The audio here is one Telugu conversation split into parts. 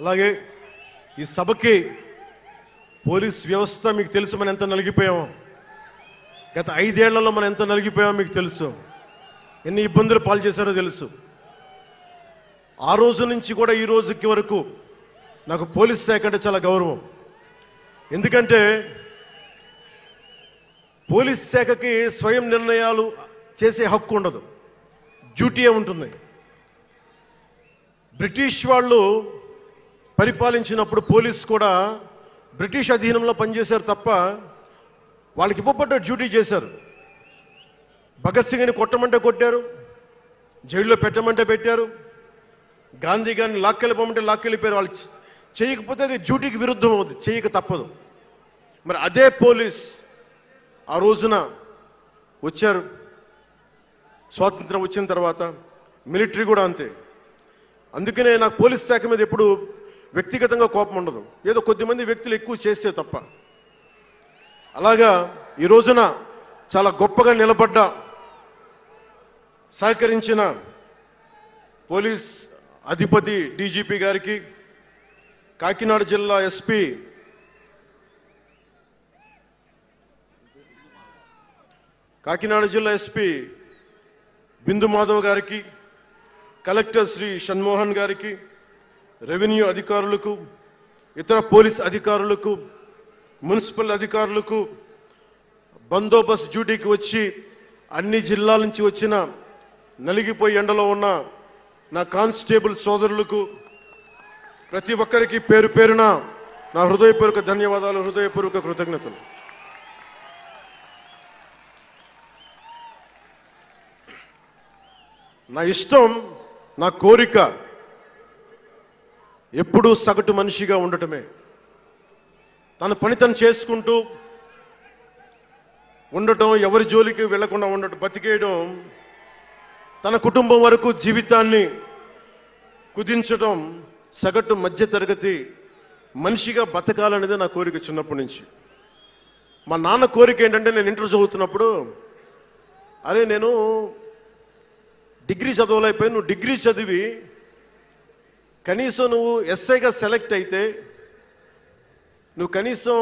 అలాగే ఈ సభకి పోలీస్ వ్యవస్థ మీకు తెలుసు, మనం ఎంత నలిగిపోయామో. గత 5 ఏళ్లలో మనం ఎంత నలిగిపోయామో మీకు తెలుసు. ఎన్ని ఇబ్బందులు పాలు చేశారో తెలుసు. ఆ రోజు నుంచి కూడా ఈ రోజుకి వరకు నాకు పోలీస్ శాఖ అంటే చాలా గౌరవం. ఎందుకంటే పోలీస్ శాఖకి స్వయం నిర్ణయాలు చేసే హక్కు ఉండదు, డ్యూటీయే ఉంటుంది. బ్రిటిష్ వాళ్ళు పరిపాలించినప్పుడు పోలీస్ కూడా బ్రిటిష్ అధీనంలో పనిచేశారు తప్ప వాళ్ళకి ఇవ్వబడ్డ డ్యూటీ చేశారు. భగత్ సింగ్ని కొట్టమంటే కొట్టారు, జైల్లో పెట్టమంటే పెట్టారు, గాంధీ గారిని లాక్కెళ్ళిపోమంటే లాక్కెళ్ళిపోయారు. వాళ్ళు చేయకపోతే అది డ్యూటీకి విరుద్ధం అవుతుంది, చేయక తప్పదు. మరి అదే పోలీస్ ఆ రోజున వచ్చారు. స్వాతంత్రం వచ్చిన తర్వాత మిలిటరీ కూడా అంతే. అందుకనే నాకు పోలీస్ శాఖ మీద ఎప్పుడు వ్యక్తిగతంగా కోపం ఉండదు, ఏదో కొద్దిమంది వ్యక్తులు ఎక్కువ చేస్తే తప్ప. అలాగా ఈ రోజున చాలా గొప్పగా నిలబడ్డ, సహకరించిన పోలీస్ అధిపతి డీజీపీ గారికి, కాకినాడ జిల్లా ఎస్పీ బిందు మాధవ్ గారికి, కలెక్టర్ శ్రీ షణ్మోహన్ గారికి, రెవెన్యూ అధికారులకు, ఇతర పోలీస్ అధికారులకు, మున్సిపల్ అధికారులకు, బందోబస్తు డ్యూటీకి వచ్చి అన్ని జిల్లాల నుంచి వచ్చిన నలిగిపోయి ఎండలో ఉన్న నా కానిస్టేబుల్ సోదరులకు, ప్రతి ఒక్కరికి పేరు పేరున నా హృదయపూర్వక ధన్యవాదాలు, హృదయపూర్వక కృతజ్ఞతలు. నా ఇష్టం, నా కోరిక ఎప్పుడూ సగటు మనిషిగా ఉండటమే. తన పని తను చేసుకుంటూ ఉండటం, ఎవరి జోలికి వెళ్లకుండా ఉండటం, బతికేయడం, తన కుటుంబం వరకు జీవితాన్ని కుదించడం, సగటు మధ్యతరగతి మనిషిగా బతకాలనేది నా కోరిక చిన్నప్పటి నుంచి. మా నాన్న కోరిక ఏంటంటే, నేను ఇంటర్ చదువుతున్నప్పుడు, అరే నేను డిగ్రీ చదవలేకపోయి, నువ్వు డిగ్రీ చదివి కనీసం నువ్వు ఎస్ఐగా సెలెక్ట్ అయితే నువ్వు కనీసం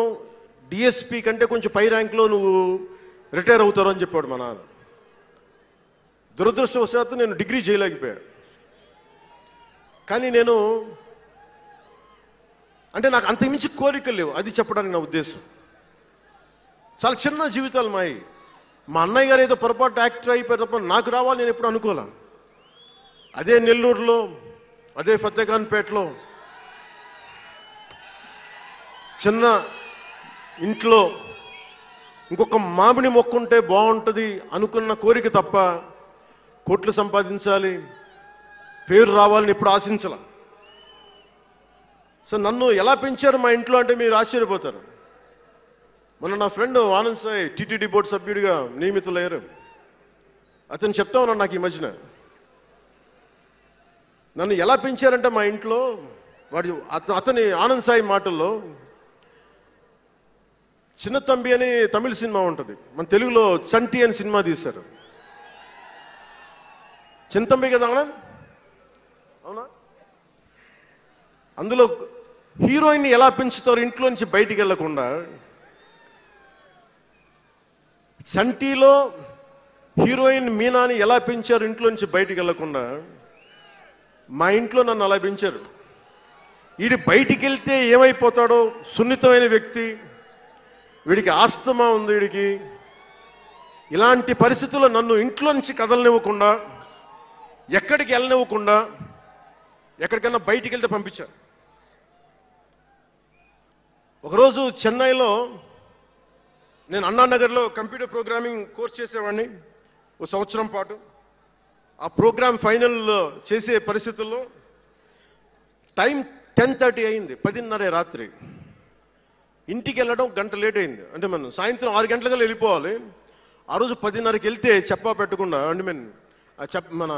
డిఎస్పీ కంటే కొంచెం పై ర్యాంక్లో నువ్వు రిటైర్ అవుతారు అని చెప్పాడు మా నాన్న. దురదృష్టవశాత్తు నేను డిగ్రీ చేయలేకపోయా. కానీ నేను అంటే నాకు అంతకుమించి కోరికలు లేవు, అది చెప్పడానికి నా ఉద్దేశం. చాలా చిన్న జీవితాలు మాయి. మా అన్నయ్య గారు ఏదో పొరపాటు యాక్టర్ అయిపోయారు తప్ప నాకు రావాలి నేను ఎప్పుడు అనుకోలే. అదే నెల్లూరులో, అదే ఫతేఖాన్పేటలో చిన్న ఇంట్లో ఇంకొక మామిడి మొక్క ఉంటే బాగుంటుంది అనుకున్న కోరిక తప్ప కోట్లు సంపాదించాలి, పేరు రావాలని ఎప్పుడు ఆశించాల. సో నన్ను ఎలా పెంచారు మా ఇంట్లో అంటే మీరు ఆశ్చర్యపోతారు. మొన్న నా friend Anand Sai TTD board సభ్యుడిగా నియమితులయ్యారు. అతను చెప్తా ఉన్నాను నాకు ఈ మధ్యన, నన్ను ఎలా పెంచారంటే మా ఇంట్లో అతని ఆనంద్ సాయి మాటల్లో, చిన్న తంబి అని తమిళ సినిమా ఉంటుంది, మన తెలుగులో చంటి అని సినిమా తీశారు. చిన్న తంబి కదా అవునా? అందులో హీరోయిన్ ఎలా పెంచుతారు ఇంట్లో నుంచి బయటికి వెళ్లకుండా, చంటిలో హీరోయిన్ మీనాని ఎలా పెంచారు ఇంట్లో నుంచి బయటికి వెళ్లకుండా, మా ఇంట్లో నన్ను అలా పెంచారు. వీడి బయటికి వెళ్తే ఏమైపోతాడో, సున్నితమైన వ్యక్తి, వీడికి ఆస్తమా ఉంది, వీడికి ఇలాంటి పరిస్థితుల్లో నన్ను ఇంట్లో నుంచి కదలనివ్వకుండా, ఎక్కడికి వెళ్ళనివ్వకుండా, ఎక్కడికన్నా బయటికి వెళ్తే పంపించారు. ఒకరోజు చెన్నైలో నేను అన్నానగర్లో కంప్యూటర్ ప్రోగ్రామింగ్ కోర్స్ చేసేవాడిని 1 సంవత్సరం పాటు. ఆ ప్రోగ్రామ్ ఫైనల్ చేసే పరిస్థితుల్లో టైం 10:30 అయింది, 10:30 రాత్రి. ఇంటికి వెళ్ళడం గంట లేట్ అయింది. అంటే మనం సాయంత్రం 6 గంటలకల్లా వెళ్ళిపోవాలి. ఆ రోజు 10:30కి వెళ్తే చెప్పా పెట్టకుండా, అంటే మన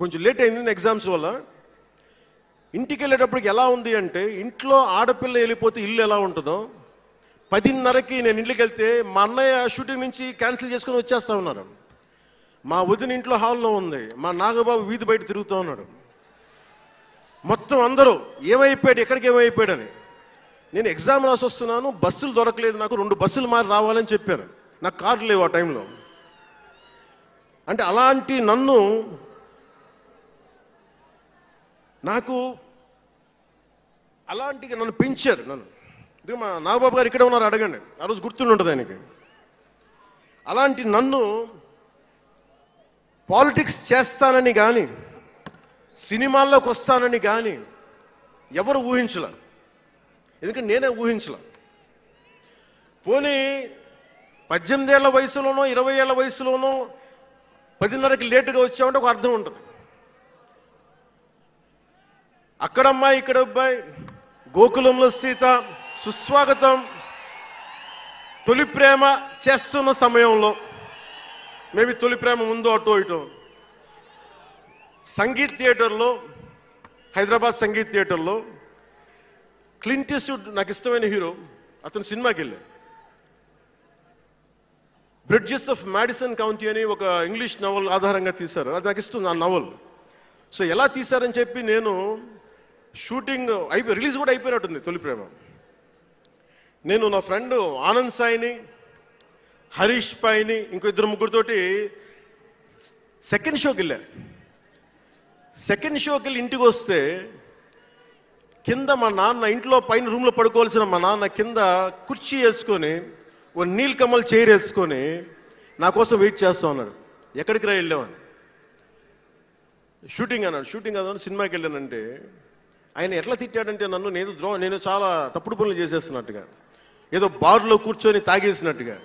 కొంచెం లేట్ అయింది ఎగ్జామ్స్ వల్ల. ఇంటికి వెళ్ళేటప్పటికి ఎలా ఉంది అంటే, ఇంట్లో ఆడపిల్ల వెళ్ళిపోతే ఇల్లు ఎలా ఉంటుందో, 10:30కి నేను ఇంటికి వెళ్తే మా అన్నయ్య షూటింగ్ నుంచి క్యాన్సిల్ చేసుకుని వచ్చేస్తా ఉన్నారు. మా వదిన ఇంట్లో హాల్లో ఉంది, మా నాగబాబు వీధి బయట తిరుగుతూ ఉన్నాడు. మొత్తం అందరూ ఏమైపోయాడు, ఎక్కడికి ఏమైపోయాడని. నేను ఎగ్జామ్ రాసి వస్తున్నాను, బస్సులు దొరకలేదు, నాకు 2 బస్సులు మారి రావాలని చెప్పాను. నాకు కార్లు లేవు ఆ టైంలో. అంటే అలాంటి నన్ను పెంచారు. నన్ను మా నాగబాబు గారు ఇక్కడే ఉన్నారు, అడగండి, ఆ రోజు గుర్తుండి ఉంటుంది ఆయనకి. అలాంటి నన్ను పాలిటిక్స్ చేస్తానని కానీ, సినిమాల్లోకి వస్తానని కానీ ఎవరు ఊహించలే. ఎందుకంటే నేనే ఊహించలే. పోనీ 18 ఏళ్ల వయసులోనో 20 ఏళ్ల వయసులోనో 10:30కి లేటుగా వచ్చామంటే ఒక అర్థం ఉంటుంది. అక్కడమ్మాయి ఇక్కడ అబ్బాయి, గోకులంలో సీత, సుస్వాగతం, తొలి ప్రేమ చేస్తున్న సమయంలో, మేబీ తొలి ప్రేమ ముందు అటో ఇటో, సంగీత్ థియేటర్లో, హైదరాబాద్ సంగీత్ థియేటర్లో క్లింట్ ఈస్ట్వుడ్ నాకు ఇష్టమైన హీరో, అతను సినిమాకి వెళ్ళా. బ్రిడ్జెస్ ఆఫ్ మాడిసన్ కౌంటీ అని ఒక ఇంగ్లీష్ నవల్ ఆధారంగా తీశారు. అది నాకు ఇస్తుంది ఆ నవల్. సో ఎలా తీశారని చెప్పి నేను షూటింగ్ రిలీజ్ కూడా అయిపోయినట్టుంది తొలి ప్రేమ. నేను నా ఫ్రెండ్ ఆనంద్ సాయిని, హరీష్ పాయిని, ఇంకో 2-3తోటి సెకండ్ షోకి వెళ్ళా. సెకండ్ షోకి వెళ్ళి ఇంటికి వస్తే కింద మా నాన్న, ఇంట్లో పైన రూమ్లో పడుకోవాల్సిన మా నాన్న కింద కుర్చీ వేసుకొని ఓ నీల్ కమల్ చైర్ వేసుకొని నా కోసం వెయిట్ చేస్తా ఉన్నాడు. ఎక్కడికి రా వెళ్ళామని. షూటింగ్ అన్నాడు. షూటింగ్ అన్నాడు, సినిమాకి వెళ్ళానంటే ఆయన ఎట్లా తిట్టాడంటే నన్ను, నేను చాలా తప్పుడు పనులు చేసేస్తున్నట్టుగా, ఏదో బార్లో కూర్చొని తాగేసినట్టుగా.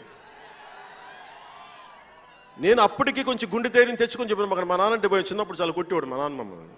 నేను అప్పటికి కొంచెం గుండె ధైర్యం తెచ్చుకొని చెప్పాను. మా నాన్న అంటే పోయి చిన్నప్పుడు చాలా కొట్టేవాడు మా నాన్న మమ్మల్ని.